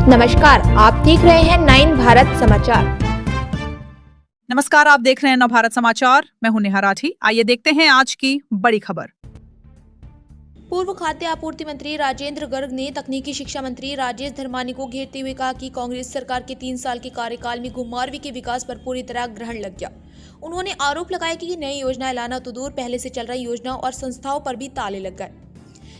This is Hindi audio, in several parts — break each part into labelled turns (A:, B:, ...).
A: नमस्कार, आप देख रहे हैं 9 भारत समाचार।
B: नमस्कार, आप देख रहे हैं 9 भारत समाचार। मैं हूं नेहा राठी। आइए देखते हैं आज की बड़ी खबर।
C: पूर्व खाद्य आपूर्ति मंत्री राजेंद्र गर्ग ने तकनीकी शिक्षा मंत्री राजेश धर्मानी को घेरते हुए कहा कि कांग्रेस सरकार के 3 साल के कार्यकाल में घुमारवीं के विकास पर पूरी तरह ग्रहण लग गया। उन्होंने आरोप लगाया कि नई योजनाएं लाना तो दूर, पहले से चल रही योजनाओं और संस्थाओं पर भी ताले लग गए,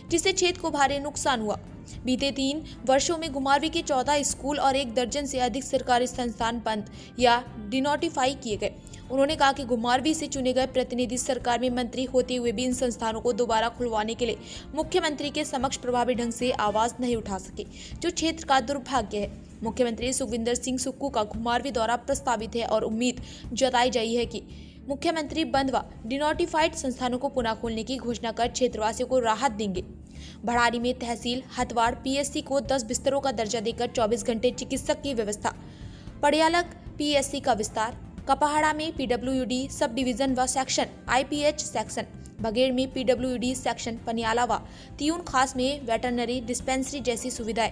C: जिससे क्षेत्र को भारी नुकसान हुआ। बीते 3 वर्षों में घुमारवीं के 14 स्कूल और 1 दर्जन से अधिक सरकारी संस्थान बंद या डिनोटिफाई किए गए। उन्होंने कहा कि घुमारवीं से चुने गए प्रतिनिधि सरकार में मंत्री होते हुए भी इन संस्थानों को दोबारा खुलवाने के लिए मुख्यमंत्री के समक्ष प्रभावी ढंग से आवाज नहीं उठा सके, जो क्षेत्र का दुर्भाग्य है। मुख्यमंत्री सुखविंदर सिंह सुक्खू का घुमारवीं दौरा प्रस्तावित है और उम्मीद जताई गई है कि मुख्यमंत्री बंद व डिनोटिफाइड संस्थानों को पुनः खोलने की घोषणा कर क्षेत्रवासियों को राहत देंगे। भड़ारी में तहसील हथवाड़ पीएससी को 10 बिस्तरों का दर्जा देकर 24 घंटे चिकित्सक की व्यवस्था, पड़ियालक पीएससी का विस्तार, कपहाड़ा में पीडब्ल्यूडी सब डिवीजन व सेक्शन, आईपीएच सेक्शन, बघेड़ में पीडब्ल्यूडी सेक्शन, पनियाला व तियून खास में वेटरनरी डिस्पेंसरी जैसी सुविधाएं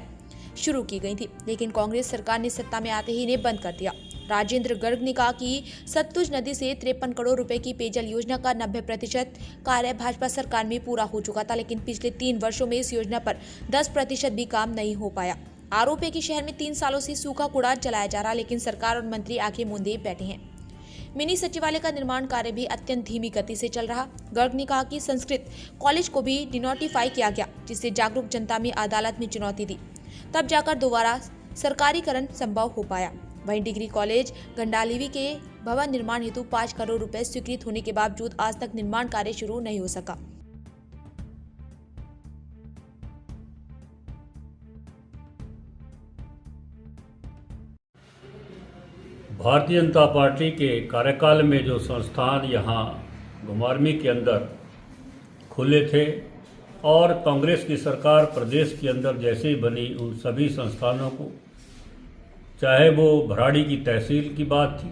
C: शुरू की गई थी, लेकिन कांग्रेस सरकार ने सत्ता में आते ही इन्हें बंद कर दिया। राजेंद्र गर्ग ने कहा कि सतलुज नदी से 53 करोड़ रुपए की पेयजल योजना का 90% कार्य भाजपा सरकार में पूरा हो चुका था, लेकिन पिछले 3 वर्षों में इस योजना पर 10% भी काम नहीं हो पाया। आरोप है कि शहर में 3 सालों से सूखा कूड़ा जलाया जा रहा, लेकिन सरकार और मंत्री आंखें मूंदे बैठे हैं। मिनी सचिवालय का निर्माण कार्य भी अत्यंत धीमी गति से चल रहा। गर्ग ने कहा कि संस्कृत कॉलेज को भी डिनोटिफाई किया गया, जिससे जागरूक जनता में अदालत में चुनौती दी, तब जाकर दोबारा सरकारीकरण संभव हो पाया। वहीं डिग्री कॉलेज गंडालीवी के भवन निर्माण हेतु 5 करोड़ रुपए स्वीकृत होने के बावजूद आज तक निर्माण कार्य शुरू नहीं हो सका।
D: भारतीय जनता पार्टी के कार्यकाल में जो संस्थान यहाँ घुमारवीं के अंदर खुले थे और कांग्रेस की सरकार प्रदेश के अंदर जैसे ही बनी, उन सभी संस्थानों को, चाहे वो भराड़ी की तहसील की बात थी,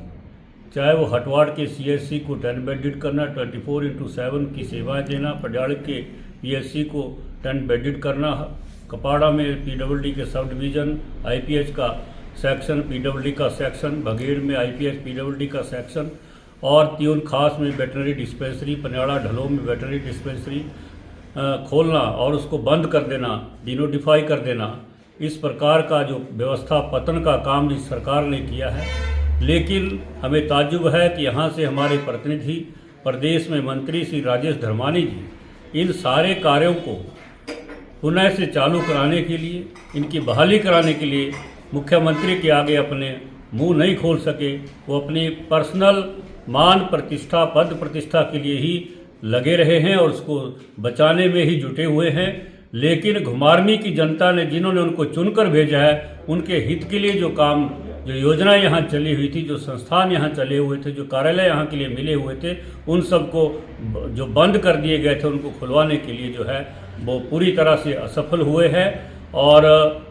D: चाहे वो हटवाड़ के सीएससी को 10 बेडेड करना, 24/7 की सेवाएं देना, पटियाला के पीएससी को 10 बेडेड करना, कपाड़ा में पीडब्ल्यूडी के सब डिवीज़न, आईपीएच का सेक्शन, पीडब्ल्यूडी का सेक्शन, बघेड़ में आईपीएच पीडब्ल्यूडी का सेक्शन और तियून खास में वेटरनरी डिस्पेंसरी, पनियाला ढलो में वेटरनरी डिस्पेंसरी खोलना और उसको बंद कर देना, डिनोटिफाई कर देना, इस प्रकार का जो व्यवस्था पतन का काम इस सरकार ने किया है। लेकिन हमें ताज्जुब है कि यहाँ से हमारे प्रतिनिधि प्रदेश में मंत्री श्री राजेश धर्मानी जी इन सारे कार्यों को पुनः से चालू कराने के लिए, इनकी बहाली कराने के लिए मुख्यमंत्री के आगे अपने मुंह नहीं खोल सके। वो अपनी पर्सनल मान प्रतिष्ठा, पद प्रतिष्ठा के लिए ही लगे रहे हैं और उसको बचाने में ही जुटे हुए हैं। लेकिन घुमारवीं की जनता ने, जिन्होंने उनको चुनकर भेजा है, उनके हित के लिए जो काम, जो योजनाएं यहाँ चली हुई थी, जो संस्थान यहाँ चले हुए थे, जो कार्यालय यहाँ के लिए मिले हुए थे, उन सबको जो बंद कर दिए गए थे, उनको खुलवाने के लिए जो है वो पूरी तरह से असफल हुए हैं। और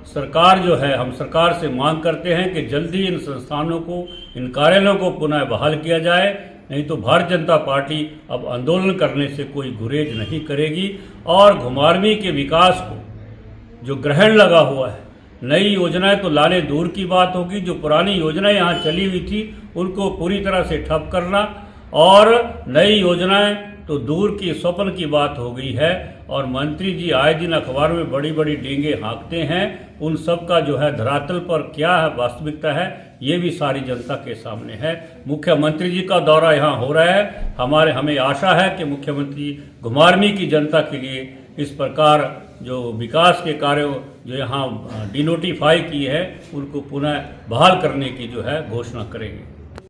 D: सरकार जो है, हम सरकार से मांग करते हैं कि जल्दी इन संस्थानों को, इन कार्यालयों को पुनः बहाल किया जाए, नहीं तो भारतीय जनता पार्टी अब आंदोलन करने से कोई गुरेज नहीं करेगी। और घुमारवीं के विकास को जो ग्रहण लगा हुआ है, नई योजनाएं तो लाने दूर की बात होगी, जो पुरानी योजनाएं यहाँ चली हुई थी उनको पूरी तरह से ठप करना और नई योजनाएं तो दूर की स्वप्न की बात हो गई है। और मंत्री जी आए दिन अखबार में बड़ी बड़ी डींगे हाँकते हैं, उन सब का जो है धरातल पर क्या है, वास्तविकता है, ये भी सारी जनता के सामने है। मुख्यमंत्री जी का दौरा यहाँ हो रहा है, हमें आशा है कि मुख्यमंत्री घुमारवीं की जनता के लिए इस प्रकार जो विकास के कार्यों जो यहाँ डिनोटिफाई किए हैं, उनको पुनः बहाल करने की जो है घोषणा करेंगे।